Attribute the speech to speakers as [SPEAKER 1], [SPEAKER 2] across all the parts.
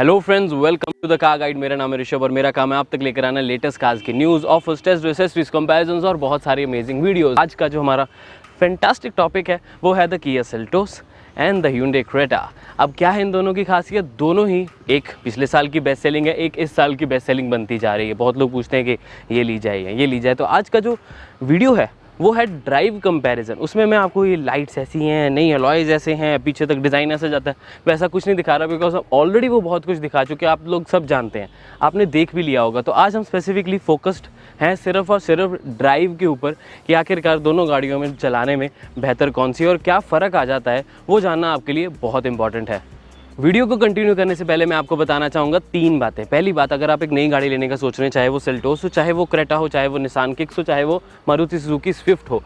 [SPEAKER 1] Hello friends, welcome to the car guide. मेरा नाम है ऋषभ और मेरा काम है आप तक लेकर आना लेटेस्ट कार्स की news, offers, test, accessories, comparisons और बहुत सारी अमेजिंग वीडियोस। आज का जो हमारा फैंटास्टिक टॉपिक है वो है the Kia Seltos and the Hyundai Creta. अब क्या है इन दोनों की खासियत? दोनों ही, एक पिछले साल की बेस्ट सेलिंग है, एक इस साल की बेस्ट सेलिंग बनती जा रही है। बहुत लोग पूछते हैं कि ये ली जाए या ये ली जाए। तो आज का जो वीडियो है वो है ड्राइव कंपैरिजन। उसमें मैं आपको ये लाइट्स ऐसी हैं, नई अलॉयज़ ऐसे हैं, पीछे तक डिज़ाइन ऐसे जाता है, वैसा कुछ नहीं दिखा रहा, बिकॉज ऑलरेडी वो बहुत कुछ दिखा चुके हैं, आप लोग सब जानते हैं, आपने देख भी लिया होगा। तो आज हम स्पेसिफिकली फोकस्ड हैं सिर्फ और सिर्फ ड्राइव के ऊपर कि आखिरकार दोनों गाड़ियों में चलाने में बेहतर कौन सी और क्या फ़र्क आ जाता है, वो जानना आपके लिए बहुत इंपॉर्टेंट है। वीडियो को कंटिन्यू करने से पहले मैं आपको बताना चाहूँगा 3 बातें। पहली बात, अगर आप एक नई गाड़ी लेने का सोच रहे हैं, चाहे वो सेल्टोस हो, चाहे वो क्रेटा हो, चाहे वो निसान किक्स हो, चाहे वो मारुति सुजुकी स्विफ्ट हो,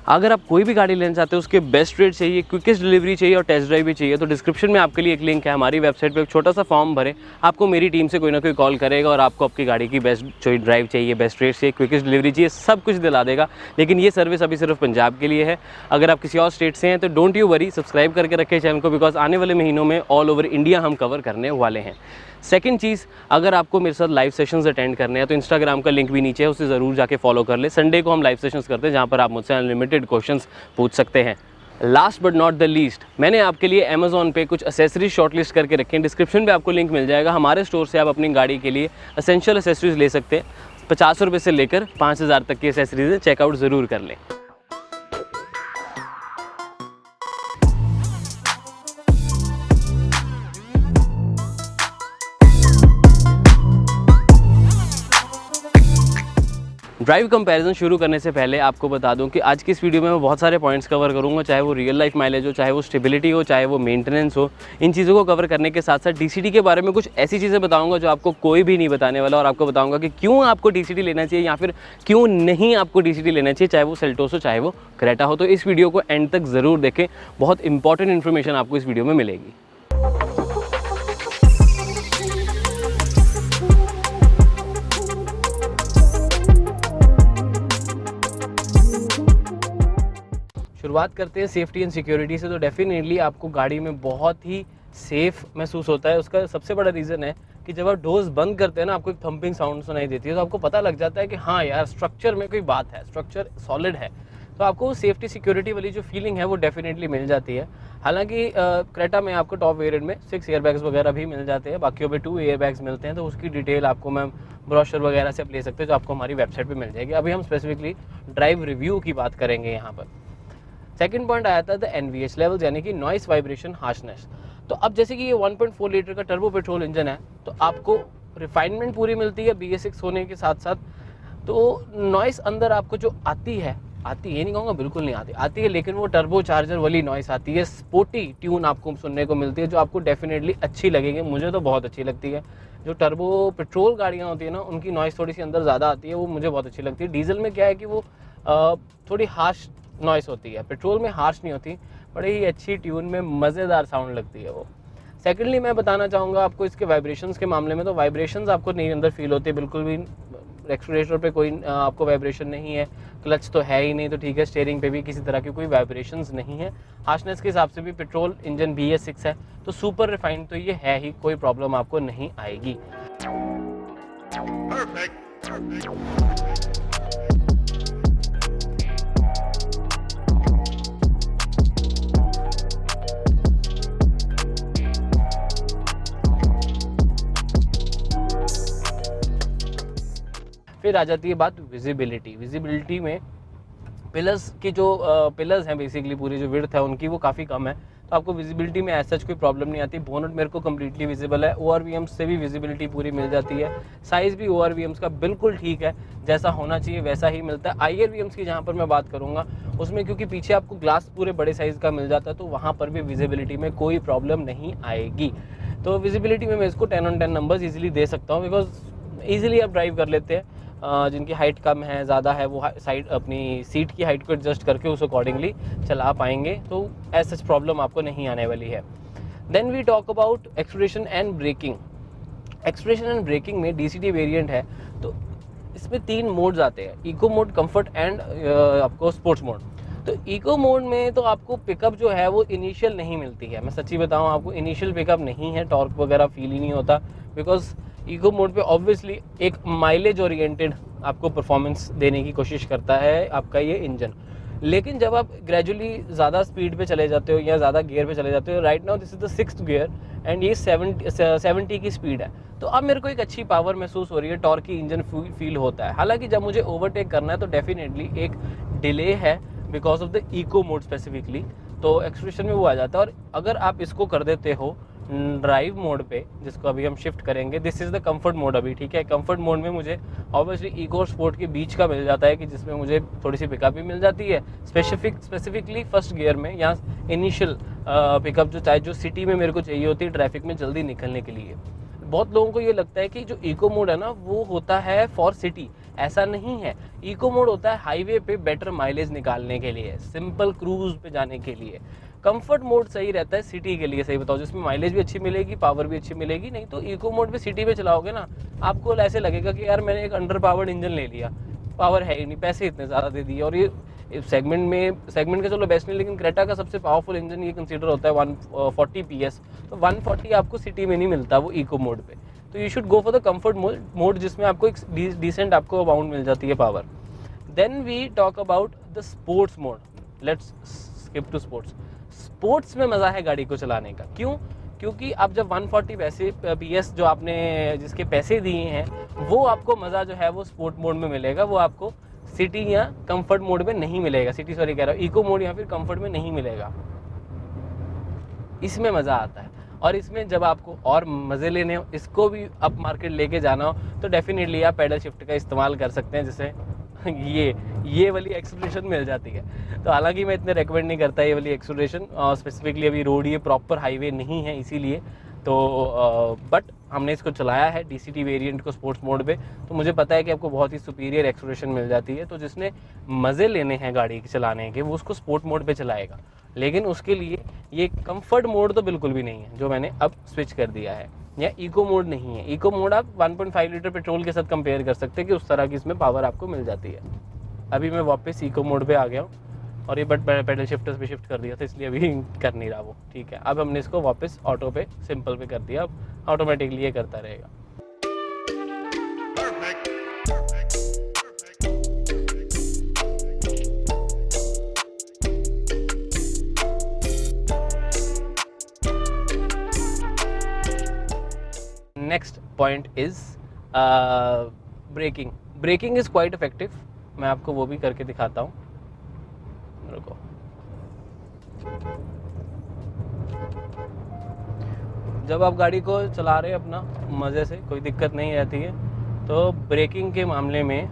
[SPEAKER 1] अगर आप कोई भी गाड़ी लेना चाहते हो, उसके बेस्ट रेट चाहिए, क्विकेस्ट डिलीवरी चाहिए और टेस्ट ड्राइव भी चाहिए, तो डिस्क्रिप्शन में आपके लिए एक लिंक है, हमारी वेबसाइट पे एक छोटा सा फॉर्म भरें, आपको मेरी टीम से कोई ना कोई कॉल करेगा और आपको आपकी गाड़ी की बेस्ट ड्राइव चाहिए, बेस्ट रेट चाहिए, क्विकेस्ट डिलीवरी चाहिए, सब कुछ दिला देगा। लेकिन ये सर्विस अभी सिर्फ पंजाब के लिए है। अगर आप किसी और स्टेट से हैं तो डोंट यू वरी, सब्सक्राइब करके रखें चैनल को, बिकॉज आने वाले महीनों में ऑल ओवर इंडिया हम कवर करने वाले हैं। सेकंड चीज़, अगर आपको मेरे साथ लाइव सेशंस अटेंड करने हैं तो इंस्टाग्राम का लिंक भी नीचे है, उसे ज़रूर जाके फॉलो कर ले। संडे को हम लाइव सेशंस करते हैं जहाँ पर आप मुझसे अनलिमिटेड क्वेश्चंस पूछ सकते हैं। Last but not the least, मैंने आपके लिए अमेजॉन पे कुछ एसेसरीज शॉर्टलिस्ट करके रखे हैं, डिस्क्रिप्शन पे आपको लिंक मिल जाएगा। हमारे स्टोर से आप अपनी गाड़ी के लिए एसेंशियल एसेसरीज ले सकते हैं। 50 रुपये से लेकर 5000 तक की एसेसरीज है, चेकआउट ज़रूर कर लें। ड्राइव कंपैरिजन शुरू करने से पहले आपको बता दूं कि आज की इस वीडियो में मैं बहुत सारे पॉइंट्स कवर करूंगा, चाहे वो रियल लाइफ माइलेज हो, चाहे वो स्टेबिलिटी हो, चाहे वो मेंटेनेंस हो। इन चीज़ों को कवर करने के साथ साथ डीसीडी के बारे में कुछ ऐसी चीज़ें बताऊंगा जो आपको कोई भी नहीं बताने वाला, और आपको बताऊंगा कि क्यों आपको डीसीडी लेना चाहिए या फिर क्यों नहीं आपको डीसीडी लेना चाहिए, चाहे वो सेल्टोस हो, चाहे वो क्रेटा हो। तो इस वीडियो को एंड तक ज़रूर देखें, बहुत इंपॉर्टेंट इन्फॉर्मेशन आपको इस वीडियो में मिलेगी। शुरुआत करते हैं सेफ्टी एंड सिक्योरिटी से। तो डेफिनेटली आपको गाड़ी में बहुत ही सेफ महसूस होता है। उसका सबसे बड़ा रीज़न है कि जब आप डोर्स बंद करते हैं ना, आपको एक थंपिंग साउंड सुनाई देती है, तो आपको पता लग जाता है कि हाँ यार, स्ट्रक्चर में कोई बात है, स्ट्रक्चर सॉलिड है। तो आपको सेफ्टी सिक्योरिटी वाली जो फीलिंग है वो डेफिनेटली मिल जाती है। हालांकि क्रेटा में आपको टॉप वेरिएंट में 6 एयरबैग्स वगैरह भी मिल जाते हैं, बाकियों में 2 एयरबैग्स मिलते हैं। तो उसकी डिटेल आपको मैं ब्रोशर वगैरह से आप ले सकते हैं, जो आपको हमारी वेबसाइट पर मिल जाएगी। अभी हम स्पेसिफिकली ड्राइव रिव्यू की बात करेंगे यहाँ पर। सेकंड पॉइंट आया था द NVH लेवल्स, यानी कि नॉइस वाइब्रेशन हार्शनेस। तो अब जैसे कि ये 1.4 लीटर का टर्बो पेट्रोल इंजन है, तो आपको रिफाइनमेंट पूरी मिलती है BS6 होने के साथ साथ। तो नॉइस अंदर आपको जो आती है, ये नहीं कहूँगा बिल्कुल नहीं आती है, लेकिन वो टर्बो चार्जर वाली नॉइस आती है, स्पोर्टी ट्यून आपको सुनने को मिलती है, जो आपको डेफिनेटली अच्छी लगेगी। मुझे तो बहुत अच्छी लगती है। जो टर्बो पेट्रोल गाड़ियाँ होती है ना, उनकी नॉइस थोड़ी सी अंदर ज़्यादा आती है, वो मुझे बहुत अच्छी लगती है। डीजल में क्या है कि वो थोड़ी हार्श नॉइस होती है, पेट्रोल में हार्श नहीं होती, बड़ी ही अच्छी ट्यून में मज़ेदार साउंड लगती है वो। सेकेंडली मैं बताना चाहूँगा आपको इसके वाइब्रेशंस के मामले में, तो वाइब्रेशंस आपको नहीं अंदर फील होते बिल्कुल भी। एक्सीलरेटर पे कोई आपको वाइब्रेशन नहीं है, क्लच तो है ही नहीं, तो ठीक है। स्टीयरिंग पे भी किसी तरह की कोई वाइब्रेशंस नहीं है। हार्शनेस के हिसाब से भी पेट्रोल इंजन BS6 है, तो सुपर रिफाइंड तो ये है ही, कोई प्रॉब्लम आपको नहीं आएगी। फिर आ जाती है बात विजिबिलिटी में पिलर्स की, जो पिलर्स हैं बेसिकली पूरी जो विड्थ है उनकी, वो काफ़ी कम है, तो आपको विजिबिलिटी में ऐसा कोई प्रॉब्लम नहीं आती। बोनट मेरे को कम्प्लीटली विजिबल है, ORVMs से भी विजिबिलिटी पूरी मिल जाती है। साइज़ भी ORVMs का बिल्कुल ठीक है, जैसा होना चाहिए वैसा ही मिलता है। IRVMs की जहाँ पर मैं बात करूँगा, उसमें क्योंकि पीछे आपको ग्लास पूरे बड़े साइज़ का मिल जाता है, तो वहाँ पर भी विजिबिलिटी में कोई प्रॉब्लम नहीं आएगी। तो विजिबिलिटी में मैं इसको 10 on 10 नंबर्स ईजिली दे सकता हूँ, बिकॉज ईजिली आप ड्राइव कर लेते हैं। जिनकी हाइट कम है, ज़्यादा है, वो साइड अपनी सीट की हाइट को एडजस्ट करके उस अकॉर्डिंगली चला पाएंगे, तो ऐसा सच प्रॉब्लम आपको नहीं आने वाली है। Then we talk about acceleration and braking. Acceleration and braking में DCD वेरिएंट है, तो इसमें 3 मोड्स आते हैं, इको मोड, कंफर्ट एंड आपको स्पोर्ट्स मोड। तो इको मोड में तो आपको पिकअप जो है वो इनिशियल नहीं मिलती है, मैं सच्ची बताऊं आपको इनिशियल पिकअप नहीं है, टॉर्क वगैरह फील ही नहीं होता, बिकॉज इको मोड पे ऑब्वियसली एक माइलेज ओरिएंटेड आपको परफॉर्मेंस देने की कोशिश करता है आपका ये इंजन। लेकिन जब आप ग्रेजुअली ज़्यादा स्पीड पे चले जाते हो या ज़्यादा गियर पे चले जाते हो, right now this is the 6th gear and ये 70 की स्पीड है, तो अब मेरे को एक अच्छी पावर महसूस हो रही है, टॉर्क की इंजन फील होता है। हालांकि जब मुझे ओवरटेक करना है तो डेफिनेटली एक डिले है because of the eco mode specifically, तो एक्सप्रेशन में वो आ जाता है। और अगर आप इसको कर देते हो ड्राइव मोड पे, जिसको अभी हम शिफ्ट करेंगे, this is the comfort mode अभी, ठीक है। कंफर्ट मोड में मुझे ऑब्वियसली इको और स्पोर्ट के बीच का मिल जाता है कि जिसमें मुझे थोड़ी सी पिकअप भी मिल जाती है, स्पेसिफिकली फर्स्ट गियर में या इनिशियल पिकअप जो चाहे जो सिटी में मेरे को चाहिए होती है ट्रैफिक में जल्दी निकलने के लिए। बहुत लोगों को ये लगता है कि जो इको मोड है ना वो होता है फॉर सिटी, ऐसा नहीं है। इको मोड होता है हाईवे पे बेटर माइलेज निकालने के लिए, सिंपल क्रूज पे जाने के लिए। कंफर्ट मोड सही रहता है सिटी के लिए, सही बताओ, जिसमें माइलेज भी अच्छी मिलेगी, पावर भी अच्छी मिलेगी। नहीं तो इको मोड पे सिटी पे चलाओगे ना, आपको ऐसे लगेगा कि यार मैंने एक अंडर पावर्ड इंजन ले लिया, पावर है ही नहीं, पैसे इतने ज़्यादा दे दिए। और ये सेगमेंट का चलो बेस्ट नहीं, लेकिन क्रेटा का सबसे पावरफुल इंजन ये कंसीडर होता है 140 PS, तो 140 आपको सिटी में नहीं मिलता वो इको मोड पे। तो you should go for the comfort mode जिसमें आपको एक डिसेंट आपको अमाउंट मिल जाती है power. Then we talk about the sports mode, let's skip to sports. Sports में मज़ा है गाड़ी को चलाने का, क्यों? क्योंकि आप जब 140 PS जो आपने जिसके पैसे दिए हैं, वो आपको मज़ा जो है वो स्पोर्ट मोड में मिलेगा, वो आपको सिटी या कंफर्ट मोड में नहीं मिलेगा। सिटी सॉरी कह रहा हूँ, इको मोड या फिर कंफर्ट में नहीं मिलेगा। इसमें मज़ा आता है। और इसमें जब आपको और मज़े लेने हो, इसको भी अप मार्केट लेके जाना हो, तो डेफिनेटली आप पैडल शिफ्ट का इस्तेमाल कर सकते हैं, जिससे ये वाली एक्सेलरेशन मिल जाती है। तो हालांकि मैं इतने रेकमेंड नहीं करता ये वाली एक्सेलरेशन, स्पेसिफिकली अभी रोड ये प्रॉपर हाईवे नहीं है इसीलिए, तो बट हमने इसको चलाया है DCT वेरिएंट को स्पोर्ट्स मोड पे, तो मुझे पता है कि आपको बहुत ही सुपीरियर एक्सेलरेशन मिल जाती है। तो जिसने मज़े लेने हैं गाड़ी के चलाने के, वो उसको स्पोर्ट मोड पे चलाएगा। लेकिन उसके लिए ये कंफर्ट मोड तो बिल्कुल भी नहीं है जो मैंने अब स्विच कर दिया है, या इको मोड नहीं है। इको मोड आप 1.5 लीटर पेट्रोल के साथ कंपेयर कर सकते हैं कि उस तरह की इसमें पावर आपको मिल जाती है। अभी मैं वापस इको मोड पे आ गया हूँ, और ये बट पैडल शिफ्टर्स पे शिफ्ट कर दिया था, इसलिए अभी कर नहीं रहा वो, ठीक है। अब हमने इसको वापस ऑटो पे सिंपल पे कर दिया, अब ऑटोमेटिकली ये करता रहेगा। Next point is braking. Braking is quite effective, मैं आपको वो भी करके दिखाता हूँ, रुको। जब आप गाड़ी को चला रहे हैं अपना मज़े से, कोई दिक्कत नहीं रहती है, तो ब्रेकिंग के मामले में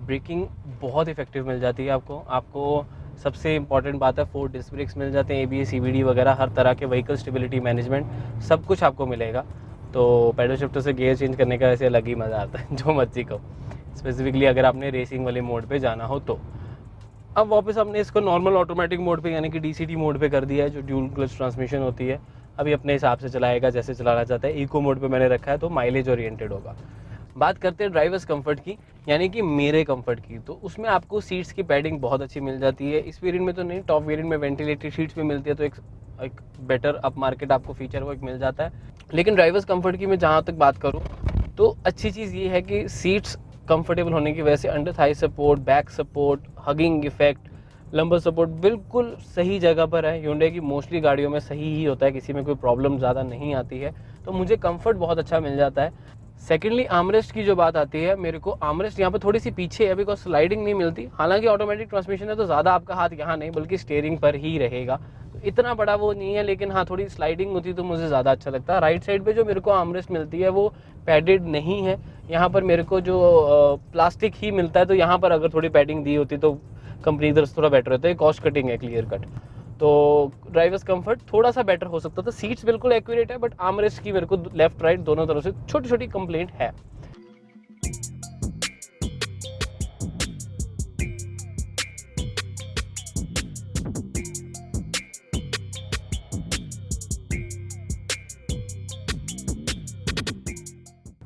[SPEAKER 1] ब्रेकिंग बहुत इफेक्टिव मिल जाती है आपको सबसे इम्पॉर्टेंट बात है 4 डिस्क ब्रेक्स मिल जाते हैं, ABS CVD वगैरह हर तरह के व्हीकल स्टेबिलिटी मैनेजमेंट सब कुछ आपको मिलेगा। तो पैडल शिफ्टर से गियर चेंज करने का वैसे अलग ही मज़ा आता है, जो मर्जी को, स्पेसिफिकली अगर आपने रेसिंग वाले मोड पे जाना हो तो। अब वापस हमने इसको नॉर्मल ऑटोमेटिक मोड पे यानी कि DCT मोड पे कर दिया है, जो ड्यूल क्लच ट्रांसमिशन होती है। अभी अपने हिसाब से चलाएगा जैसे चलाना चाहता है। इको मोड पे मैंने रखा है तो माइलेज ओरिएंटेड होगा। बात करते हैं ड्राइवर्स कंफर्ट की, यानी कि मेरे कंफर्ट की, तो उसमें आपको सीट्स की पैडिंग बहुत अच्छी मिल जाती है। इस वेरिएंट में तो नहीं, टॉप वेरिएंट में वेंटिलेटेड सीट्स भी मिलती है, तो एक बेटर अप मार्केट आपको फीचर वो एक मिल जाता है। लेकिन ड्राइवर्स कंफर्ट की मैं जहाँ तक बात करूँ तो अच्छी चीज़ ये है कि सीट्स कंफर्टेबल होने की वजह से under Thai support, back support, hugging effect, lumbar support बिल्कुल सही जगह पर है। Hyundai की मोस्टली गाड़ियों में सही ही होता है, किसी में कोई प्रॉब्लम ज़्यादा नहीं आती है, तो मुझे कंफर्ट बहुत अच्छा मिल जाता है। सेकेंडली आर्मरेस्ट की जो बात आती है, मेरे को आर्मरेस्ट यहाँ पर थोड़ी सी पीछे है बिकॉज स्लाइडिंग नहीं मिलती। हालांकि ऑटोमेटिक ट्रांसमिशन है तो ज़्यादा आपका हाथ यहाँ नहीं बल्कि स्टीयरिंग पर ही रहेगा, तो इतना बड़ा वो नहीं है। लेकिन हाँ, थोड़ी स्लाइडिंग होती तो मुझे ज़्यादा अच्छा लगता है। राइट साइड पे जो मेरे को आर्मरेस्ट मिलती है वो पैडेड नहीं है, यहाँ पर मेरे को जो प्लास्टिक ही मिलता है। तो यहाँ पर अगर थोड़ी पैडिंग दी होती तो कंपनी इधर थोड़ा बेटर होता है, कॉस्ट कटिंग है क्लियर कट। तो ड्राइवर्स कंफर्ट थोड़ा सा बेटर हो सकता था। सीट्स बिल्कुल एक्यूरेट है, बट आर्मरेस्ट की मेरे को लेफ्ट राइट दोनों तरफ से छोटी छोटी कंप्लेंट है।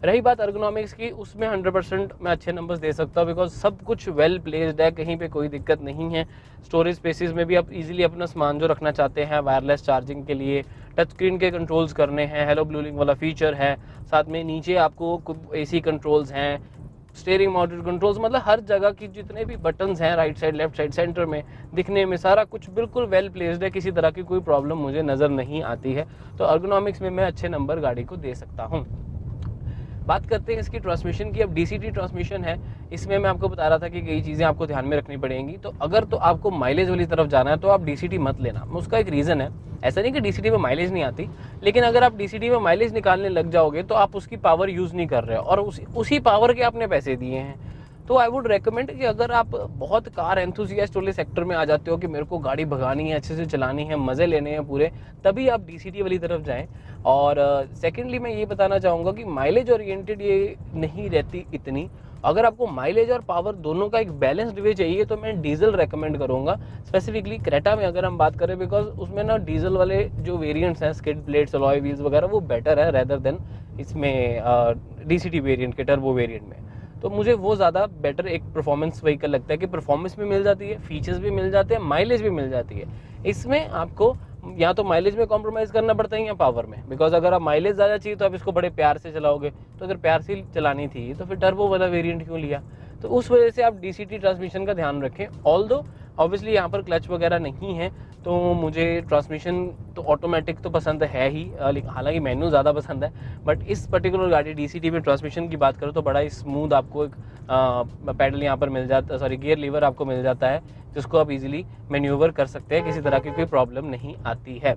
[SPEAKER 1] रही बात अर्गोनॉमिक्स की, उसमें 100% मैं अच्छे नंबर्स दे सकता हूँ, बिकॉज सब कुछ वेल प्लेस्ड है, कहीं पे कोई दिक्कत नहीं है। स्टोरेज स्पेसिस में भी आप इजीली अपना सामान जो रखना चाहते हैं, वायरलेस चार्जिंग के लिए, टच स्क्रीन के कंट्रोल्स करने हैं, हेलो ब्लू लिंक वाला फीचर है, साथ में नीचे आपको एसी कंट्रोल्स हैं, स्टीयरिंग मॉड्यूल कंट्रोल्स, मतलब हर जगह की जितने भी बटन्स हैं right side, left side, centre में, दिखने में सारा कुछ बिल्कुल वेल प्लेस्ड है, किसी तरह की कोई प्रॉब्लम मुझे नज़र नहीं आती है। तो अर्गोनॉमिक्स में मैं अच्छे नंबर गाड़ी को दे सकता हूँ। बात करते हैं इसकी ट्रांसमिशन की। अब डीसीटी ट्रांसमिशन है, इसमें मैं आपको बता रहा था कि कई चीज़ें आपको ध्यान में रखनी पड़ेंगी। तो अगर तो आपको माइलेज वाली तरफ जाना है तो आप डीसीटी मत लेना। उसका एक रीज़न है, ऐसा नहीं कि डीसीटी में माइलेज नहीं आती, लेकिन अगर आप डीसीटी में माइलेज निकालने लग जाओगे तो आप उसकी पावर यूज़ नहीं कर रहे हो और उसी पावर के आपने पैसे दिए हैं। तो आई वुड रेकमेंड कि अगर आप बहुत कार एंथुसियास्ट वाले सेक्टर में आ जाते हो कि मेरे को गाड़ी भगानी है, अच्छे से चलानी है, मज़े लेने हैं पूरे, तभी आप डीसीटी वाली तरफ जाएं। और सेकेंडली मैं ये बताना चाहूँगा कि माइलेज ओरिएंटेड ये नहीं रहती इतनी। अगर आपको माइलेज और पावर दोनों का एक बैलेंस्ड वे चाहिए तो मैं डीजल रेकमेंड करूँगा, स्पेसिफिकली क्रेटा में अगर हम बात करें, बिकॉज उसमें ना डीजल वाले जो वेरिएंट्स हैं, स्किड प्लेट्स, अलॉय व्हील्स वगैरह, वो बेटर है रेदर देन इसमें डीसीटी वेरिएंट के, टर्बो वेरिएंट में। तो मुझे वो ज़्यादा बेटर एक परफॉर्मेंस व्हीकल लगता है कि परफॉर्मेंस भी मिल जाती है, फीचर्स भी मिल जाते हैं, माइलेज भी मिल जाती है। इसमें आपको या तो माइलेज में कॉम्प्रोमाइज़ करना पड़ता है या पावर में, बिकॉज अगर आप माइलेज ज़्यादा चाहिए तो आप इसको बड़े प्यार से चलाओगे, तो अगर प्यार से चलानी थी तो फिर टर्बो वाला वेरिएंट क्यों लिया। तो उस वजह से आप डीसीटी ट्रांसमिशन का ध्यान रखें। ऑल्दो ऑब्वियसली यहाँ पर क्लच वगैरह नहीं है, तो मुझे ट्रांसमिशन तो ऑटोमेटिक तो पसंद है ही, हालांकि मैनुअल ज़्यादा पसंद है, बट इस पर्टिकुलर गाड़ी डीसीटी में ट्रांसमिशन की बात करो तो बड़ा ही स्मूथ आपको एक पैडल यहाँ पर मिल जाता, सॉरी गियर लीवर आपको मिल जाता है, जिसको आप इजीली मैन्यूवर कर सकते हैं, किसी तरह की कोई प्रॉब्लम नहीं आती है।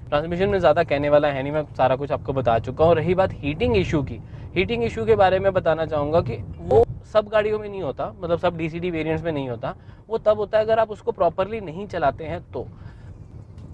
[SPEAKER 1] ट्रांसमिशन में ज़्यादा कहने वाला है नहीं, मैं सारा कुछ आपको बता चुका हूँ। रही बात हीटिंग इशू की, हीटिंग इशू के बारे में बताना चाहूँगा कि वो सब गाड़ियों में नहीं होता, मतलब सब डीसीटी वेरिएंट्स में नहीं होता। वो तब होता है अगर आप उसको प्रॉपरली नहीं चलाते हैं। तो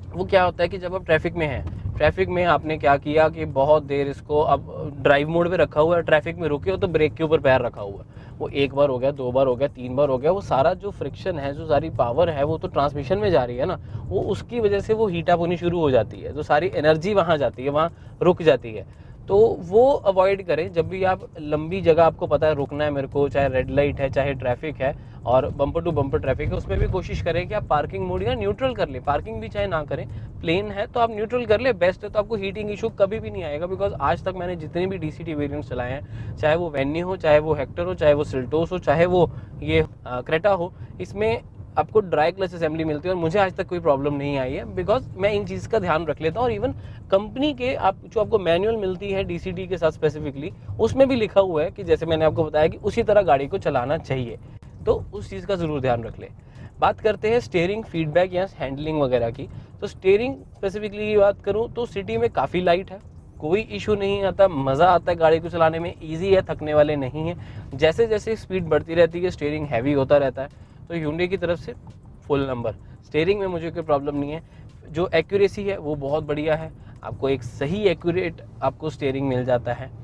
[SPEAKER 1] वो क्या होता है कि जब आप ट्रैफिक में हैं, ट्रैफिक में आपने क्या किया कि बहुत देर इसको अब ड्राइव मोड पे रखा हुआ है, ट्रैफिक में रुके हो तो ब्रेक के ऊपर पैर रखा हुआ है, वो एक बार हो गया, 2 बार हो गया, 3 बार हो गया, वो सारा जो फ्रिक्शन है, जो सारी पावर है, वो तो ट्रांसमिशन में जा रही है ना, वो उसकी वजह से वो हीट अप होनी शुरू हो जाती है, जो सारी एनर्जी वहाँ जाती है, वहाँ रुक जाती है। तो वो अवॉइड करें जब भी आप लंबी जगह, आपको पता है रुकना है मेरे को, चाहे रेड लाइट है, चाहे ट्रैफिक है और बम्पर टू बम्पर ट्रैफिक है, उसमें भी कोशिश करें कि आप पार्किंग मोड या न्यूट्रल कर लें। पार्किंग भी चाहे ना करें, प्लेन है तो आप न्यूट्रल कर ले, बेस्ट है, तो आपको हीटिंग इशू कभी भी नहीं आएगा। बिकॉज आज तक मैंने जितने भी डीसीटी वेरिएंट्स चलाए हैं, चाहे वो वेन्यू हो, चाहे वो हेक्टर हो, चाहे वो सेल्टोस हो, चाहे वो ये क्रेटा हो, इसमें आपको ड्राई क्लच असेंबली मिलती है और मुझे आज तक कोई प्रॉब्लम नहीं आई है, बिकॉज मैं इन चीज़ का ध्यान रख लेता हूँ। और इवन कंपनी के जो आपको मैनुअल मिलती है डीसीटी के साथ स्पेसिफिकली, उसमें भी लिखा हुआ है कि जैसे मैंने आपको बताया कि उसी तरह गाड़ी को चलाना चाहिए, तो उस चीज़ का ज़रूर ध्यान रख ले। बात करते हैं स्टीयरिंग फीडबैक या हैंडलिंग वगैरह की। तो स्टीयरिंग स्पेसिफिकली की बात करूँ तो सिटी में काफ़ी लाइट है, कोई इशू नहीं आता, मज़ा आता है गाड़ी को चलाने में, ईजी है, थकने वाले नहीं है। जैसे जैसे स्पीड बढ़ती रहती है स्टीयरिंग हैवी होता रहता है। तो Hyundai की तरफ से फुल नंबर, स्टीयरिंग में मुझे कोई प्रॉब्लम नहीं है। जो एक्यूरेसी है वो बहुत बढ़िया है, आपको एक सही एक्यूरेट आपको स्टीयरिंग मिल जाता है।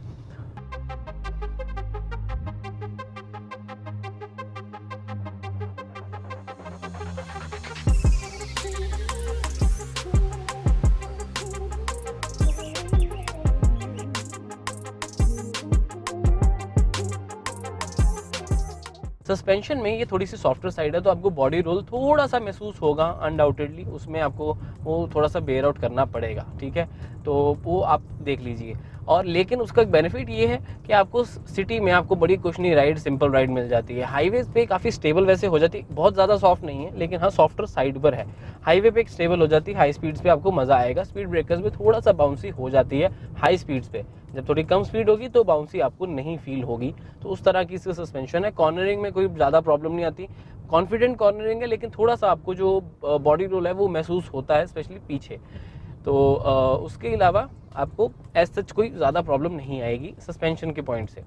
[SPEAKER 1] सस्पेंशन में ये थोड़ी सी सॉफ्टवेयर साइड है, तो आपको बॉडी रोल थोड़ा सा महसूस होगा अनडाउटेडली, उसमें आपको वो थोड़ा सा बेयर आउट करना पड़ेगा, ठीक है, तो वो आप देख लीजिए। और लेकिन उसका एक बेनिफिट ये है कि आपको सिटी में आपको बड़ी कुशनी राइड, सिंपल राइड मिल जाती है। हाईवे पे काफ़ी स्टेबल वैसे हो जाती है, बहुत ज़्यादा सॉफ्ट नहीं है, लेकिन हाँ सॉफ्टवेयर साइड पर है। हाईवे पे एक स्टेबल हो जाती है, हाई स्पीड्स पे आपको मज़ा आएगा। स्पीड ब्रेकर्स में थोड़ा सा बाउंसी हो जाती है हाई स्पीड्स पे, जब थोड़ी कम स्पीड होगी तो बाउंसी आपको नहीं फील होगी। तो उस तरह की इसका सस्पेंशन है। कॉर्नरिंग में कोई ज़्यादा प्रॉब्लम नहीं आती, कॉन्फिडेंट कॉर्नरिंग है, लेकिन थोड़ा सा आपको जो बॉडी रोल है वो महसूस होता है, स्पेशली पीछे। तो उसके अलावा आपको एज सच कोई ज़्यादा प्रॉब्लम नहीं आएगी सस्पेंशन के पॉइंट से।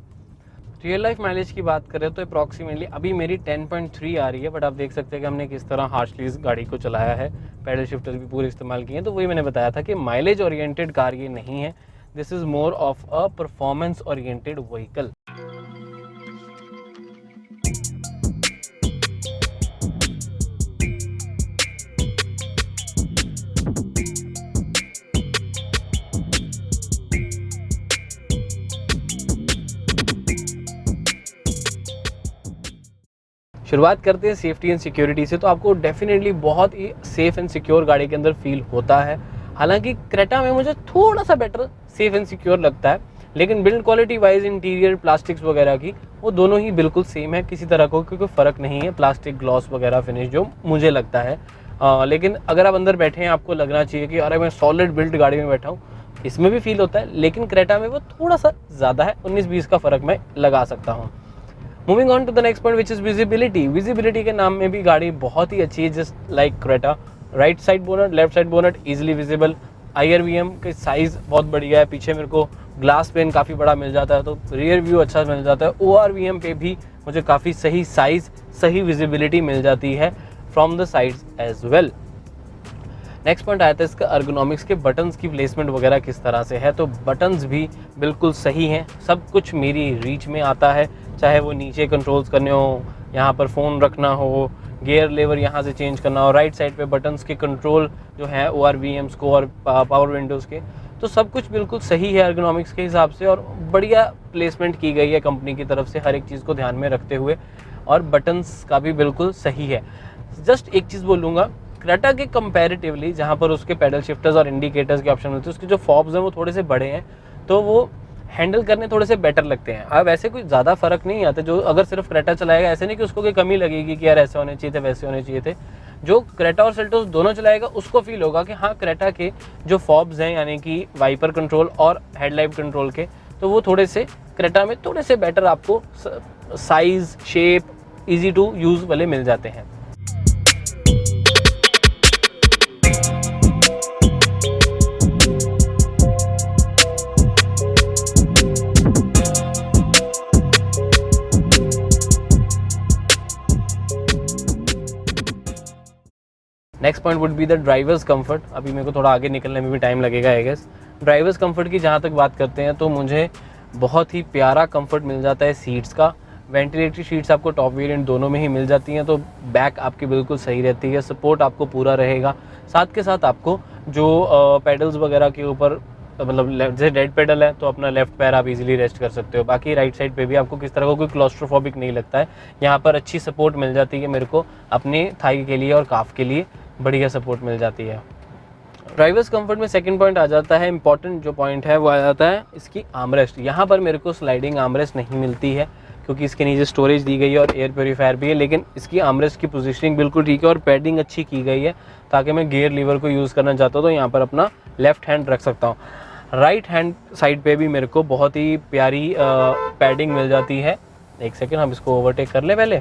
[SPEAKER 1] रियल लाइफ माइलेज की बात करें तो अप्रॉक्सीमेटली अभी मेरी 10.3 आ रही है, बट आप देख सकते हैं कि हमने किस तरह हार्शली इस गाड़ी को चलाया है, पैडल शिफ्टर भी पूरे इस्तेमाल किए हैं। तो वही मैंने बताया था कि माइलेज ओरिएंटेड कार ये नहीं है, this is more of a performance oriented vehicle. शुरुआत करते हैं सेफ्टी एंड सिक्योरिटी से। तो आपको डेफिनेटली बहुत ही सेफ एंड सिक्योर गाड़ी के अंदर फील होता है। हालांकि क्रेटा में मुझे थोड़ा सा बेटर सेफ एंड सिक्योर लगता है, लेकिन build quality wise interior plastics वगैरह की वो दोनों ही बिल्कुल सेम है, किसी तरह को कोई फ़र्क नहीं है प्लास्टिक ग्लॉस वगैरह फिनिश जो मुझे लगता है। लेकिन अगर आप अंदर बैठे हैं आपको लगना चाहिए कि अरे मैं सॉलिड बिल्ड गाड़ी में बैठा हूँ, इसमें भी फील होता है, लेकिन क्रेटा में वो थोड़ा सा ज़्यादा है, 19-20 का फ़र्क मैं लगा सकता हूँ। Moving on to the next point which is visibility. Visibility के नाम में भी गाड़ी बहुत ही अच्छी है, just like Creta. Right side bonnet, left side bonnet easily visible. IRVM के साइज़ बहुत बढ़िया है, पीछे मेरे को ग्लास पेन काफ़ी बड़ा मिल जाता है, तो रियर व्यू अच्छा मिल जाता है। ORVM पे भी मुझे काफ़ी सही साइज़, सही विजिबिलिटी मिल जाती है from the sides as well. Next point आया था इसका अर्गोनॉमिक्स के बटन्स की प्लेसमेंट वगैरह किस तरह से है। तो बटन्स भी बिल्कुल सही हैं, सब कुछ मेरी रीच में आता है, चाहे वो नीचे कंट्रोल्स करने हो, यहाँ पर फ़ोन रखना हो, गियर लेवर यहाँ से चेंज करना हो, राइट साइड पे बटन्स के कंट्रोल जो है ORVMs को और पावर विंडोज़ के, तो सब कुछ बिल्कुल सही है अर्गोनॉमिक्स के हिसाब से और बढ़िया प्लेसमेंट की गई है कंपनी की तरफ से हर एक चीज़ को ध्यान में रखते हुए, और बटन्स का भी बिल्कुल सही है। जस्ट एक चीज़ बोलूँगा, क्रेटा के कंपैरेटिवली जहाँ पर उसके पैडल शिफ्टर्स और इंडिकेटर्स के ऑप्शन होते हैं, उसके जो फॉब्स हैं वो थोड़े से बड़े हैं, तो वो हैंडल करने थोड़े से बेटर लगते हैं। अब वैसे कोई ज़्यादा फ़र्क नहीं आता, जो अगर सिर्फ क्रेटा चलाएगा ऐसे नहीं कि उसको कोई कमी लगेगी कि यार ऐसे होने चाहिए थे वैसे होने चाहिए थे। जो क्रेटा और सेल्टोस दोनों चलाएगा उसको फील होगा कि हाँ क्रेटा के जो फॉब्स हैं यानी कि वाइपर कंट्रोल और हेडलाइट कंट्रोल के, तो वो थोड़े से क्रेटा में थोड़े से बेटर आपको size, shape, easy to use वाले मिल जाते हैं। Next point would be the driver's comfort. अभी मेरे को थोड़ा आगे निकलने में भी टाइम लगेगा आई गेस। ड्राइवर्स कंफर्ट की जहाँ तक बात करते हैं तो मुझे बहुत ही प्यारा कंफर्ट मिल जाता है सीट्स का। वेंटिलेटरी सीट्स आपको टॉप वेरिएंट दोनों में ही मिल जाती हैं, तो बैक आपकी बिल्कुल सही रहती है, सपोर्ट आपको पूरा रहेगा। साथ के साथ आपको जो पेडल्स वगैरह के ऊपर मतलब जैसे डेड पेडल है तो अपना लेफ्ट पैर आप इजीली रेस्ट कर सकते हो। बाकी राइट साइड पे भी आपको किस तरह का कोई क्लॉस्ट्रोफोबिक नहीं लगता है। यहाँ पर अच्छी सपोर्ट मिल जाती है मेरे को अपने थाई के लिए और काफ के लिए बढ़िया सपोर्ट मिल जाती है। ड्राइवर्स कंफर्ट में सेकंड पॉइंट आ जाता है, इंपॉर्टेंट जो पॉइंट है वो आ जाता है इसकी आर्मरेस्ट। यहाँ पर मेरे को स्लाइडिंग आर्मरेस्ट नहीं मिलती है क्योंकि इसके नीचे स्टोरेज दी गई है और एयर प्योरीफायर भी है, लेकिन इसकी आर्मरेस्ट की पोजीशनिंग बिल्कुल ठीक है और पैडिंग अच्छी की गई है ताकि मैं गियर लीवर को यूज़ करना चाहता हूँ तो यहाँ पर अपना लेफ्ट हैंड रख सकता हूँ। राइट हैंड साइड पे भी मेरे को बहुत ही प्यारी पैडिंग मिल जाती है। एक सेकेंड हम इसको ओवरटेक कर ले पहले।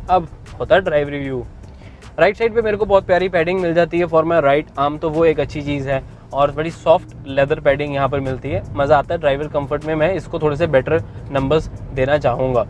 [SPEAKER 1] अब होता है ड्राइव रिव्यू। राइट साइड पे मेरे को बहुत प्यारी पैडिंग मिल जाती है फॉर माई राइट आर्म, तो वो एक अच्छी चीज़ है और बड़ी सॉफ्ट लेदर पैडिंग यहाँ पर मिलती है। मज़ा आता है ड्राइवर कंफर्ट में, मैं इसको थोड़े से बेटर नंबर्स देना चाहूँगा।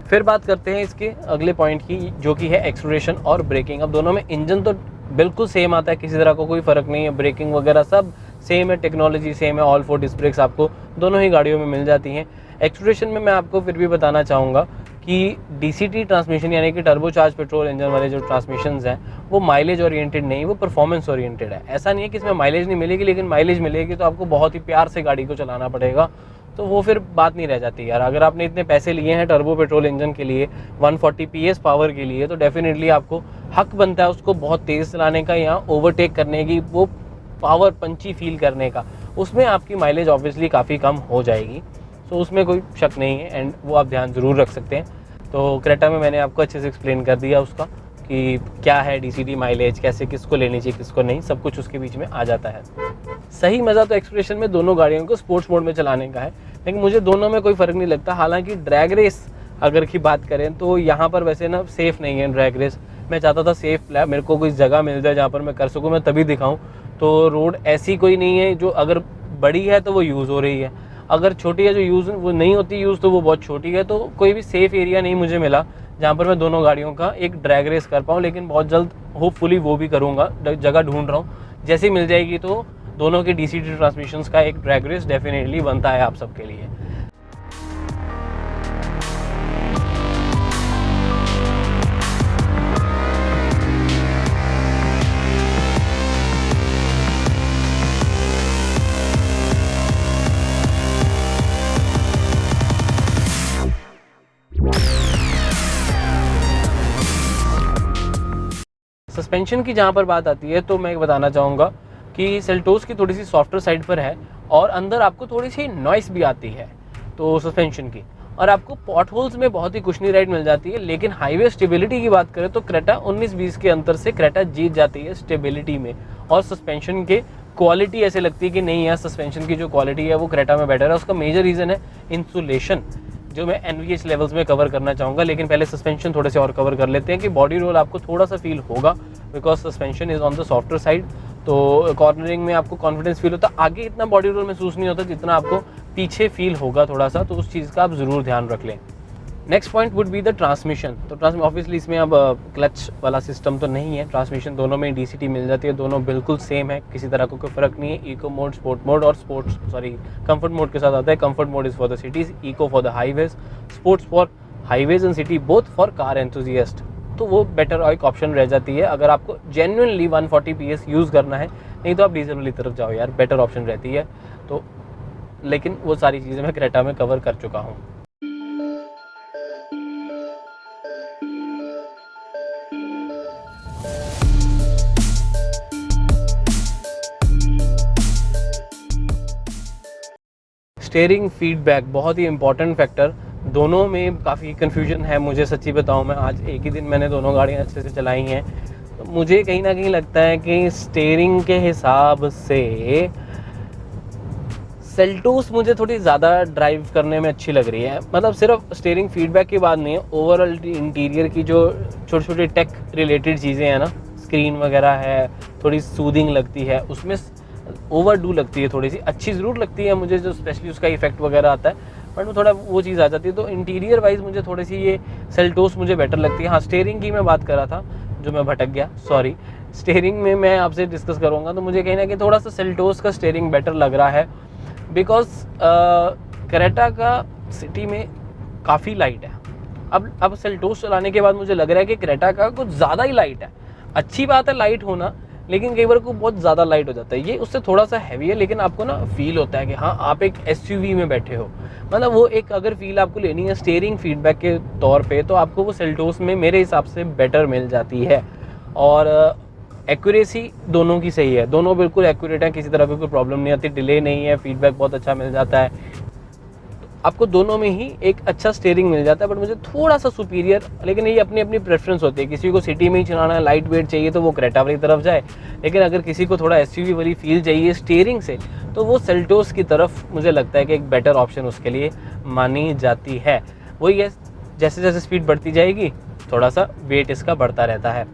[SPEAKER 1] फिर बात करते हैं इसके अगले पॉइंट की जो कि है एक्सेलरेशन और ब्रेकिंग। अब दोनों में इंजन तो बिल्कुल सेम आता है, किसी तरह का कोई फ़र्क नहीं है, ब्रेकिंग वगैरह सब सेम है, टेक्नोलॉजी सेम है, ऑल 4 डिस्क ब्रेक्स आपको दोनों ही गाड़ियों में मिल जाती हैं। एक्सेलरेशन में मैं आपको फिर भी बताना चाहूँगा कि DCT ट्रांसमिशन यानी कि टर्बोचार्ज पेट्रोल इंजन वाले जो ट्रांसमिशंस हैं वो माइलेज ओरिएंटेड नहीं, वो परफॉर्मेंस ओरिएंटेड है। ऐसा नहीं है कि इसमें माइलेज नहीं मिलेगी, लेकिन माइलेज मिलेगी तो आपको बहुत ही प्यार से गाड़ी को चलाना पड़ेगा, तो वो फिर बात नहीं रह जाती यार। अगर आपने इतने पैसे लिए हैं टर्बो पेट्रोल इंजन के लिए 140 PS पावर के लिए, तो डेफिनेटली आपको हक बनता है उसको बहुत तेज़ चलाने का या ओवरटेक करने की, वो पावर पंची फील करने का। उसमें आपकी माइलेज ऑब्वियसली काफ़ी कम हो जाएगी, तो उसमें कोई शक नहीं है एंड वो आप ध्यान ज़रूर रख सकते हैं। तो क्रेटा में मैंने आपको अच्छे से एक्सप्लेन कर दिया उसका कि क्या है DCT माइलेज, कैसे किसको लेनी चाहिए किसको नहीं, सब कुछ उसके बीच में आ जाता है। सही मज़ा तो एक्सप्रेशन में दोनों गाड़ियों को स्पोर्ट्स मोड में चलाने का है, लेकिन मुझे दोनों में कोई फ़र्क नहीं लगता। हालांकि ड्रैग रेस अगर की बात करें तो यहाँ पर वैसे ना सेफ़ नहीं है ड्रैग रेस। मैं चाहता था सेफ मेरे को कोई जगह मिल जाए जहाँ पर मैं कर सकूँ, मैं तभी दिखाऊँ। तो रोड ऐसी कोई नहीं है जो अगर बड़ी है तो वो यूज़ हो रही है, अगर छोटी है जो यूज़ वो नहीं होती यूज़ तो वो बहुत छोटी है। तो कोई भी सेफ़ एरिया नहीं मुझे मिला जहाँ पर मैं दोनों गाड़ियों का एक ड्रैग रेस कर पाऊँ, लेकिन बहुत जल्द होपफुली वो भी करूँगा, जगह ढूंढ रहा हूँ। जैसे मिल जाएगी तो दोनों के DCT ट्रांसमिशंस का एक ड्रैग रेस डेफिनेटली बनता है आप सबके लिए। सस्पेंशन की जहाँ पर बात आती है तो मैं बताना चाहूँगा कि सेल्टोस की थोड़ी सी सॉफ्टर साइड पर है और अंदर आपको थोड़ी सी नॉइस भी आती है तो सस्पेंशन की, और आपको पॉट होल्स में बहुत ही कुशनी राइड मिल जाती है। लेकिन हाईवे स्टेबिलिटी की बात करें तो क्रेटा 19-20 के अंतर से क्रेटा जीत जाती है स्टेबिलिटी में, और सस्पेंशन के क्वालिटी ऐसे लगती है कि नहीं यार सस्पेंशन की जो क्वालिटी है वो क्रेटा में बेटर है। उसका मेजर रीज़न है इंसुलेशन, जो मैं NVH लेवल्स में कवर करना चाहूँगा। लेकिन पहले सस्पेंशन थोड़े से और कवर कर लेते हैं कि बॉडी रोल आपको थोड़ा सा फील होगा because suspension is on the softer side. तो कॉर्नरिंग में आपको कॉन्फिडेंस फील होता, आगे इतना बॉडी रोल महसूस नहीं होता जितना आपको पीछे फील होगा थोड़ा सा, तो उस चीज़ का आप ज़रूर ध्यान रख लें। Next point would be the transmission. तो ऑब्वियसली इसमें अब क्लच वाला सिस्टम तो नहीं है, ट्रांसमिशन दोनों में DCT मिल जाती है, दोनों बिल्कुल सेम है, किसी तरह का कोई फ़र्क नहीं है। इको मोड, स्पोर्ट मोड और कंफर्ट मोड के साथ आता है। Comfort mode is for the cities, eco for the highways, sports for highways and city, both for car enthusiast. तो वो बेटर एक ऑप्शन रह जाती है अगर आपको जेन्युइनली 140 PS यूज़ करना है, नहीं तो आप डीजल वाली तरफ जाओ यार, बेटर ऑप्शन रहती है। तो लेकिन वो सारी चीज़ें मैं क्रेटा में कवर कर चुका हूँ। स्टीयरिंग फीडबैक बहुत ही इंपॉर्टेंट फैक्टर, दोनों में काफ़ी कन्फ्यूजन है। मुझे सच्ची बताऊं, मैं आज एक ही दिन मैंने दोनों गाड़ियां अच्छे से चलाई हैं, तो मुझे कहीं ना कहीं लगता है कि स्टीयरिंग के हिसाब से सेल्टोस मुझे थोड़ी ज़्यादा ड्राइव करने में अच्छी लग रही है। मतलब सिर्फ स्टीयरिंग फीडबैक की बात नहीं है, ओवरऑल इंटीरियर की जो छोटी छोटी टेक रिलेटेड चीज़ें हैं ना, स्क्रीन वगैरह है, थोड़ी सूदिंग लगती है, उसमें ओवरडू लगती है, थोड़ी सी अच्छी ज़रूर लगती है मुझे, जो स्पेशली उसका इफेक्ट वगैरह आता है, बट वो थोड़ा वो चीज़ आ जाती है। तो इंटीरियर वाइज मुझे थोड़ी सी ये सेल्टोस मुझे बेटर लगती है। हाँ, स्टीयरिंग की मैं बात कर रहा था, जो मैं भटक गया, सॉरी। स्टीयरिंग में मैं आपसे डिस्कस करूँगा, तो मुझे कहीं ना कहीं थोड़ा सा सेल्टोस का स्टीयरिंग बेटर लग रहा है बिकॉज क्रेटा का सिटी में काफ़ी लाइट है। अब सेल्टोस चलाने के बाद मुझे लग रहा है कि क्रेटा का कुछ ज़्यादा ही लाइट है। अच्छी बात है लाइट होना, लेकिन कई बार को बहुत ज़्यादा लाइट हो जाता है। ये उससे थोड़ा सा हैवी है, लेकिन आपको ना फील होता है कि हाँ आप एक SUV में बैठे हो। मतलब वो एक अगर फील आपको लेनी है स्टीयरिंग फीडबैक के तौर पे, तो आपको वो सेल्टोस में मेरे हिसाब से बेटर मिल जाती है। और एक्यूरेसी दोनों की सही है, दोनों बिल्कुल एक्यूरेट है, किसी तरह की कोई प्रॉब्लम नहीं आती, डिले नहीं है, फीडबैक बहुत अच्छा मिल जाता है। आपको दोनों में ही एक अच्छा स्टीयरिंग मिल जाता है, बट मुझे थोड़ा सा सुपीरियर, लेकिन ये अपनी अपनी प्रेफरेंस होती है। किसी को सिटी में ही चलाना है, लाइट वेट चाहिए, तो वो क्रेटा वाली तरफ जाए, लेकिन अगर किसी को थोड़ा SUV वाली फील चाहिए स्टीयरिंग से, तो वो सेल्टोस की तरफ मुझे लगता है कि एक बेटर ऑप्शन उसके लिए मानी जाती है। वही है, जैसे जैसे स्पीड बढ़ती जाएगी थोड़ा सा वेट इसका बढ़ता रहता है,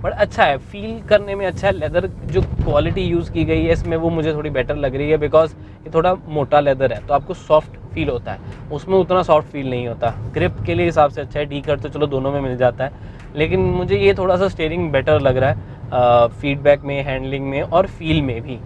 [SPEAKER 1] बट अच्छा है, फील करने में अच्छा है। लेदर जो क्वालिटी यूज़ की गई है इसमें, वो मुझे थोड़ी बेटर लग रही है बिकॉज ये थोड़ा मोटा लेदर है, तो आपको सॉफ्ट फील होता है, उसमें उतना सॉफ्ट फील नहीं होता। ग्रिप के लिए हिसाब से अच्छा है, डी कट तो चलो दोनों में मिल जाता है, लेकिन मुझे ये थोड़ा सा स्टीयरिंग बेटर लग रहा है फीडबैक में, हैंडलिंग में और फील में भी।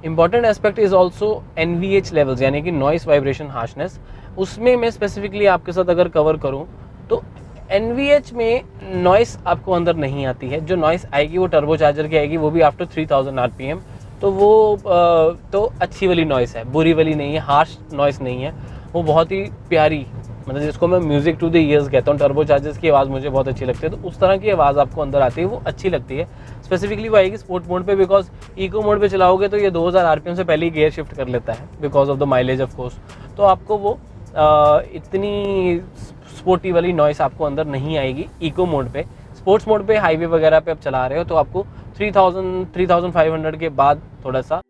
[SPEAKER 1] Important aspect is also NVH levels, यानी कि नॉइस वाइब्रेशन हार्शनेस। उसमें मैं स्पेसिफिकली आपके साथ अगर कवर करूं तो NVH में नॉइस आपको अंदर नहीं आती है। जो नॉइस आएगी वो टर्बो चार्जर की आएगी, वो भी आफ्टर 3000 RPM। तो वो तो अच्छी वाली नॉइस है, बुरी वाली नहीं है, हार्श नॉइस नहीं है, वो बहुत ही प्यारी, मतलब जिसको मैं म्यूजिक टू द ईयर्स कहता हूँ। टर्बो चार्जर्स की आवाज़ मुझे बहुत अच्छी लगती है, तो उस तरह की आवाज़ आपको अंदर आती है, वो अच्छी लगती है। स्पेसिफिकली वो आएगी स्पोर्ट मोड पे, बिकॉज इको मोड पे चलाओगे तो ये 2000 RPM से पहले ही गियर शिफ्ट कर लेता है because of the mileage of course. तो आपको वो इतनी स्पोर्टी वाली नॉइस आपको अंदर नहीं आएगी इको मोड पे। स्पोर्ट्स मोड पे, हाईवे वगैरह पे आप चला रहे हो तो आपको 3500 के बाद थोड़ा सा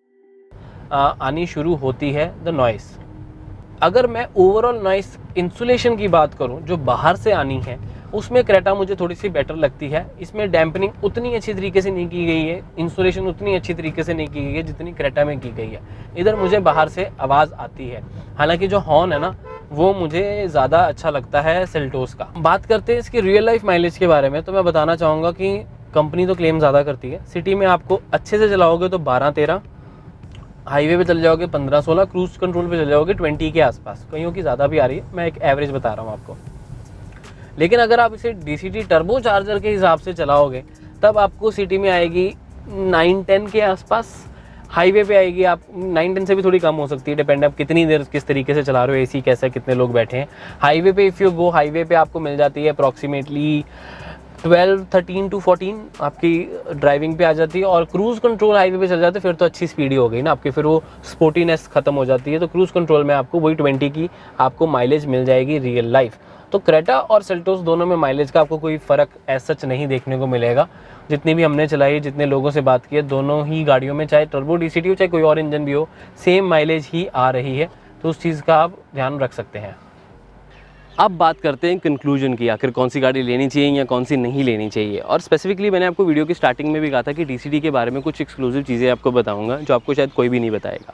[SPEAKER 1] आनी शुरू होती है द नॉइस। अगर मैं ओवरऑल नॉइस इंसुलेशन की बात करूं, जो बाहर से आनी है, उसमें क्रेटा मुझे थोड़ी सी बेटर लगती है। इसमें डैम्पनिंग उतनी अच्छी तरीके से नहीं की गई है, इंसुलेशन उतनी अच्छी तरीके से नहीं की गई है जितनी क्रेटा में की गई है। इधर मुझे बाहर से आवाज़ आती है, हालांकि जो हॉर्न है ना वो मुझे ज़्यादा अच्छा लगता है सेल्टोस का। बात करते हैं इसकी रियल लाइफ माइलेज के बारे में, तो मैं बताना चाहूँगा कि कंपनी तो क्लेम ज़्यादा करती है, सिटी में आपको अच्छे से चलाओगे तो 12-13, हाईवे पे चल जाओगे 15-16, क्रूज कंट्रोल पे चल जाओगे 20 के आसपास, कईयों की ज़्यादा भी आ रही है, मैं एक एवरेज बता रहा हूँ आपको। लेकिन अगर आप इसे DCT टर्बो चार्जर के हिसाब से चलाओगे तब आपको सिटी में आएगी 9-10 के आसपास। हाईवे पे आएगी आप 9-10 से भी थोड़ी कम हो सकती है, डिपेंड आप कितनी देर किस तरीके से चला रहे हो, एसी कैसा है, कितने लोग बैठे हैं। हाईवे पे इफ़ यू गो, हाईवे पे आपको मिल जाती है अप्रॉक्सीमेटली 12-13 to 14 आपकी ड्राइविंग पे आ जाती है। और क्रूज़ कंट्रोल हाईवे पे चल जाते हैं फिर तो अच्छी स्पीड ही हो गई ना आपकी, फिर वो स्पोर्टीनेस खत्म हो जाती है। तो क्रूज़ कंट्रोल में आपको वही 20 की आपको माइलेज मिल जाएगी रियल लाइफ। तो क्रेटा और सेल्टोस दोनों में माइलेज का आपको कोई फ़र्क एज सच नहीं देखने को मिलेगा। जितनी भी हमने चलाई है, जितने लोगों से बात की है, दोनों ही गाड़ियों में चाहे टर्बो डीसीटी हो चाहे कोई और इंजन भी हो, सेम माइलेज ही आ रही है। तो उस चीज़ का आप ध्यान रख सकते हैं। अब बात करते हैं कंक्लूजन की, आखिर कौन सी गाड़ी लेनी चाहिए या कौन सी नहीं लेनी चाहिए। और स्पेसिफिकली मैंने आपको वीडियो की स्टार्टिंग में भी कहा था कि डीसीटी के बारे में कुछ एक्सक्लूसिव चीज़ें आपको बताऊंगा जो आपको शायद कोई भी नहीं बताएगा।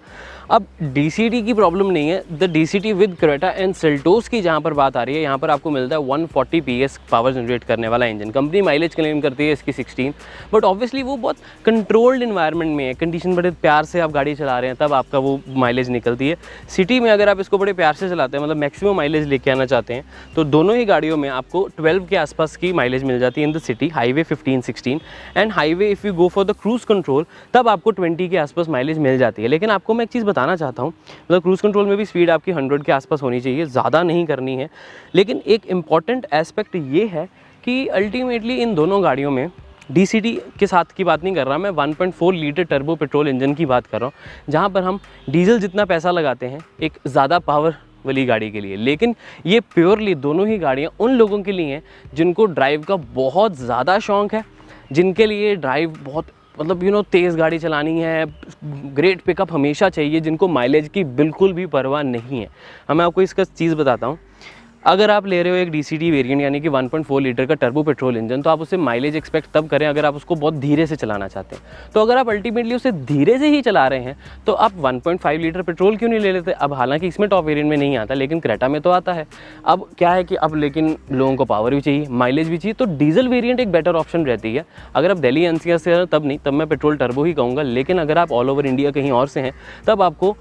[SPEAKER 1] अब डीसीटी की प्रॉब्लम नहीं है, the DCT with Creta and Seltos की जहाँ पर बात आ रही है, यहाँ पर आपको मिलता है 140 PS पावर जनरेट करने वाला इंजन। कंपनी माइलेज क्लेम करती है इसकी 16, बट ऑब्वियसली वो बहुत कंट्रोल्ड इन्वायरमेंट में है, कंडीशन बड़े प्यार से आप गाड़ी चला रहे हैं तब आपका वो माइलेज निकलती है। सिटी में अगर आप इसको बड़े प्यार से चलाते हैं, मतलब मैक्सिमम माइलेज लेके आना चाहते हैं, तो दोनों ही गाड़ियों में आपको 12 के आसपास की माइलेज मिल जाती है in the city, highway 15-16 and highway if you go for the cruise control तब आपको 20 के आसपास माइलेज मिल जाती है। लेकिन आपको मैं एक चीज़ बताना चाहता हूँ, मतलब क्रूज़ कंट्रोल में भी स्पीड आपकी 100 के आसपास होनी चाहिए, ज़्यादा नहीं करनी है। लेकिन एक इम्पॉर्टेंट एस्पेक्ट ये है कि अल्टीमेटली इन दोनों गाड़ियों में डीसीटी के साथ की बात नहीं कर रहा मैं, 1.4 लीटर टर्बो पेट्रोल इंजन की बात कर रहा हूँ, जहाँ पर हम डीजल जितना पैसा लगाते हैं एक ज़्यादा पावर वाली गाड़ी के लिए। लेकिन ये प्योरली दोनों ही गाड़ियाँ उन लोगों के लिए हैं जिनको ड्राइव का बहुत ज़्यादा शौक़ है, जिनके लिए ड्राइव बहुत मतलब तेज़ गाड़ी चलानी है, ग्रेट पिकअप हमेशा चाहिए, जिनको माइलेज की बिल्कुल भी परवाह नहीं है। मैं आपको इसका चीज़ बताता हूँ। अगर आप ले रहे हो एक डीसीटी वेरिएंट यानी कि 1.4 लीटर का टर्बो पेट्रोल इंजन, तो आप उससे माइलेज एक्सपेक्ट तब करें अगर आप उसको बहुत धीरे से चलाना चाहते हैं। तो अगर आप अल्टीमेटली उसे धीरे से ही चला रहे हैं तो आप 1.5 लीटर पेट्रोल क्यों नहीं ले लेते। अब हालांकि इसमें टॉप वेरिएंट में नहीं आता, लेकिन क्रेटा में तो आता है। अब क्या है कि अब लेकिन लोगों को पावर भी चाहिए, माइलेज भी चाहिए, तो डीजल वेरिएंट एक बेटर ऑप्शन रहती है। अगर आप दिल्ली एनसीआर से तब नहीं, तब मैं पेट्रोल टर्बो ही कहूँगा। लेकिन अगर आप ऑल ओवर इंडिया कहीं और से हैं तब आपको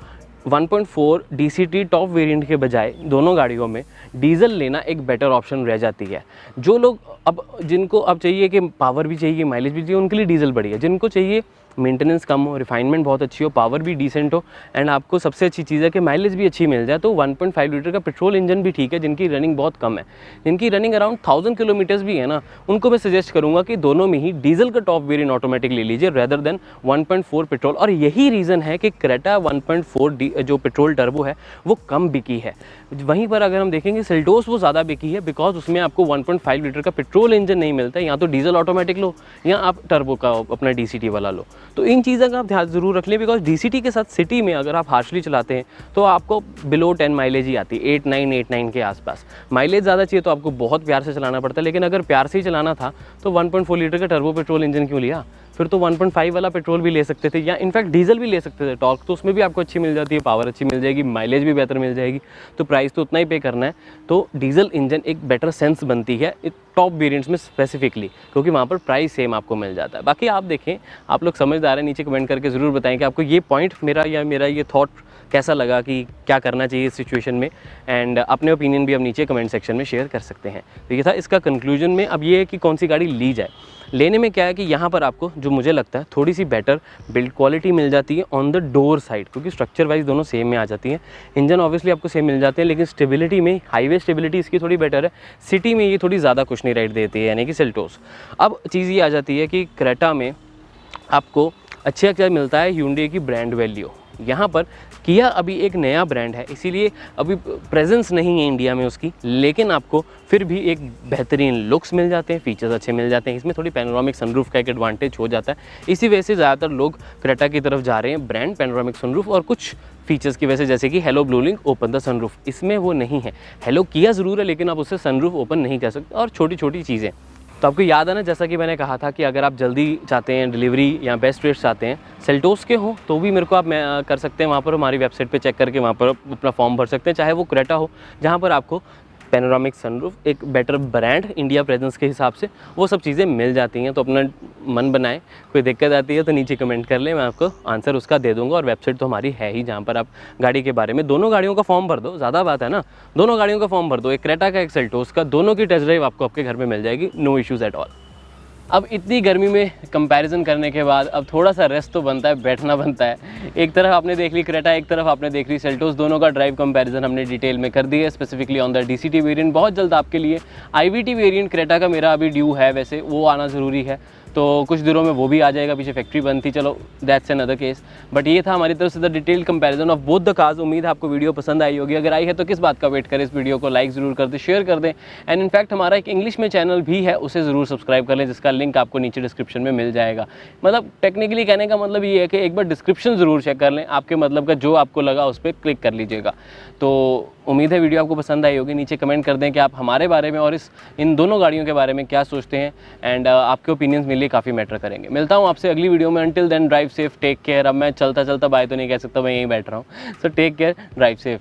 [SPEAKER 1] 1.4 डीसीटी टॉप वेरिएंट के बजाय दोनों गाड़ियों में डीजल लेना एक बेटर ऑप्शन रह जाती है। जो लोग अब जिनको अब चाहिए कि पावर भी चाहिए, माइलेज भी चाहिए, उनके लिए डीजल बढ़िया। जिनको चाहिए मेंटेनेंस कम हो, रिफाइनमेंट बहुत अच्छी हो, पावर भी डिसेंट हो एंड आपको सबसे अच्छी चीज़ है कि माइलेज भी अच्छी मिल जाए, तो 1.5 लीटर का पेट्रोल इंजन भी ठीक है। जिनकी रनिंग बहुत कम है, जिनकी रनिंग अराउंड 1000 किलोमीटर्स भी है ना, उनको मैं सजेस्ट करूँगा कि दोनों में ही डीजल का टॉप वेरिएंट ऑटोमेटिक ले लीजिए रेदर देन 1.4 पेट्रोल। और यही रीज़न है कि क्रेटा 1.4 जो पेट्रोल टर्बो है वो कम बिकी है। वहीं पर अगर हम देखेंगे सेल्टोस वो ज़्यादा बिकी है, बिकॉज उसमें आपको 1.5 लीटर का पेट्रोल इंजन नहीं मिलता है। या तो डीजल ऑटोमेटिक लो या आप टर्बो का अपना डीसीटी वाला लो। तो इन चीज़ों का आप ध्यान ज़रूर रख लें, बिकॉज डीसीटी के साथ सिटी में अगर आप हार्शली चलाते हैं तो आपको बिलो 10 माइलेज ही आती है, 8-9 के आसपास। माइलेज ज़्यादा चाहिए तो आपको बहुत प्यार से चलाना पड़ता है। लेकिन अगर प्यार से ही चलाना था तो 1.4 लीटर का टर्बो पेट्रोल इंजन क्यों लिया, फिर तो 1.5 वाला पेट्रोल भी ले सकते थे, या इनफैक्ट डीजल भी ले सकते थे। टॉर्क तो उसमें भी आपको अच्छी मिल जाती है, पावर अच्छी मिल जाएगी, माइलेज भी बेहतर मिल जाएगी, तो प्राइस तो उतना ही पे करना है। तो डीजल इंजन एक बेटर सेंस बनती है टॉप वेरिएंट्स में स्पेसिफिकली, क्योंकि वहाँ पर प्राइस सेम आपको मिल जाता है। बाकी आप देखें, आप लोग समझदार हैं, नीचे कमेंट करके ज़रूर बताएं कि आपको ये पॉइंट मेरा ये थॉट कैसा लगा, कि क्या करना चाहिए इस सिचुएशन में, एंड अपने ओपिनियन भी आप नीचे कमेंट सेक्शन में शेयर कर सकते हैं। तो ये था इसका कंक्लूजन में। अब ये है कि कौन सी गाड़ी ली जाए। लेने में क्या है कि यहाँ पर आपको जो मुझे लगता है थोड़ी सी बेटर बिल्ड क्वालिटी मिल जाती है ऑन द डोर साइड, क्योंकि स्ट्रक्चर वाइज दोनों सेम में आ जाती हैं। इंजन ऑब्वियसली आपको सेम मिल जाते हैं, लेकिन स्टेबिलिटी में हाईवे स्टेबिलिटी इसकी थोड़ी बेटर है। सिटी में ये थोड़ी ज़्यादा कुछ नहीं राइड देती है, यानी कि सेल्टोस। अब चीज़ ये आ जाती है कि क्रेटा में आपको अच्छा मिलता है Hyundai की ब्रांड वैल्यू। यहाँ पर किया अभी एक नया ब्रांड है, इसीलिए अभी प्रेजेंस नहीं है इंडिया में उसकी, लेकिन आपको फिर भी एक बेहतरीन लुक्स मिल जाते हैं, फीचर्स अच्छे मिल जाते हैं। इसमें थोड़ी पैनोरामिक सनरूफ का एक एडवांटेज हो जाता है, इसी वजह से ज़्यादातर लोग क्रेटा की तरफ जा रहे हैं। ब्रांड, पैनोरामिक सनरूफ और कुछ फीचर्स की वजह से, जैसे कि hello blue link open the sunroof, इसमें वो नहीं है। हेलो किया ज़रूर है, लेकिन आप उससे सनरूफ ओपन नहीं कर सकते, और छोटी छोटी चीज़ें। तो आपको याद है ना, जैसा कि मैंने कहा था कि अगर आप जल्दी चाहते हैं डिलीवरी या बेस्ट रेट्स चाहते हैं सेल्टोस के हो, तो भी मेरे को आप कर सकते हैं। वहाँ पर हमारी वेबसाइट पे चेक करके वहाँ पर अपना फॉर्म भर सकते हैं। चाहे वो क्रेटा हो, जहाँ पर आपको पैनोरामिक सनरूफ, एक बेटर ब्रांड इंडिया प्रेजेंस के हिसाब से वो सब चीज़ें मिल जाती हैं। तो अपना मन बनाएं, कोई दिक्कत आती है तो नीचे कमेंट कर लें, मैं आपको आंसर उसका दे दूंगा। और वेबसाइट तो हमारी है ही, जहाँ पर आप गाड़ी के बारे में, दोनों गाड़ियों का फॉर्म भर दो, ज़्यादा बात है ना, दोनों गाड़ियों का फॉर्म भर दो, एक क्रेटा का एक सेल्टोस का, दोनों की टेस्ट ड्राइव आपको आपके घर में मिल जाएगी, नो इश्यूज़ एट ऑल। अब इतनी गर्मी में कंपैरिजन करने के बाद अब थोड़ा सा रेस्ट तो बनता है, बैठना बनता है। एक तरफ आपने देख ली क्रेटा, एक तरफ आपने देख ली सेल्टोस, दोनों का ड्राइव कंपैरिजन हमने डिटेल में कर दी है, specifically on the DCT variant. बहुत जल्द आपके लिए आईवीटी वेरिएंट क्रेटा का मेरा अभी ड्यू है, वैसे वो आना ज़रूरी है, तो कुछ दिनों में वो भी आ जाएगा, पीछे फैक्ट्री बंद थी, चलो that's an other case. But ये था हमारी तरफ से the detailed comparison of both the cars. उम्मीद है आपको वीडियो पसंद आई होगी, अगर आई है तो किस बात का वेट करें, इस वीडियो को लाइक ज़रूर कर दें, शेयर कर दें। एंड इनफैक्ट हमारा एक इंग्लिश में चैनल भी है, उसे ज़रूर सब्सक्राइब कर लें, जिसका लिंक आपको नीचे डिस्क्रिप्शन में मिल जाएगा। मतलब टेक्निकली कहने का मतलब ये है कि एक बार डिस्क्रिप्शन ज़रूर चेक कर लें, आपके मतलब का जो आपको लगा उस पर क्लिक कर लीजिएगा। तो उम्मीद है वीडियो आपको पसंद आई होगी। नीचे कमेंट कर दें कि आप हमारे बारे में और इन दोनों गाड़ियों के बारे में क्या सोचते हैं, एंड आपके ओपिनियंस मेरे लिए काफ़ी मैटर करेंगे। मिलता हूँ आपसे अगली वीडियो में। Until then drive safe, take care. अब मैं चलता चलता बाय तो नहीं कह सकता, मैं यहीं बैठ रहा हूँ। So take care, drive safe.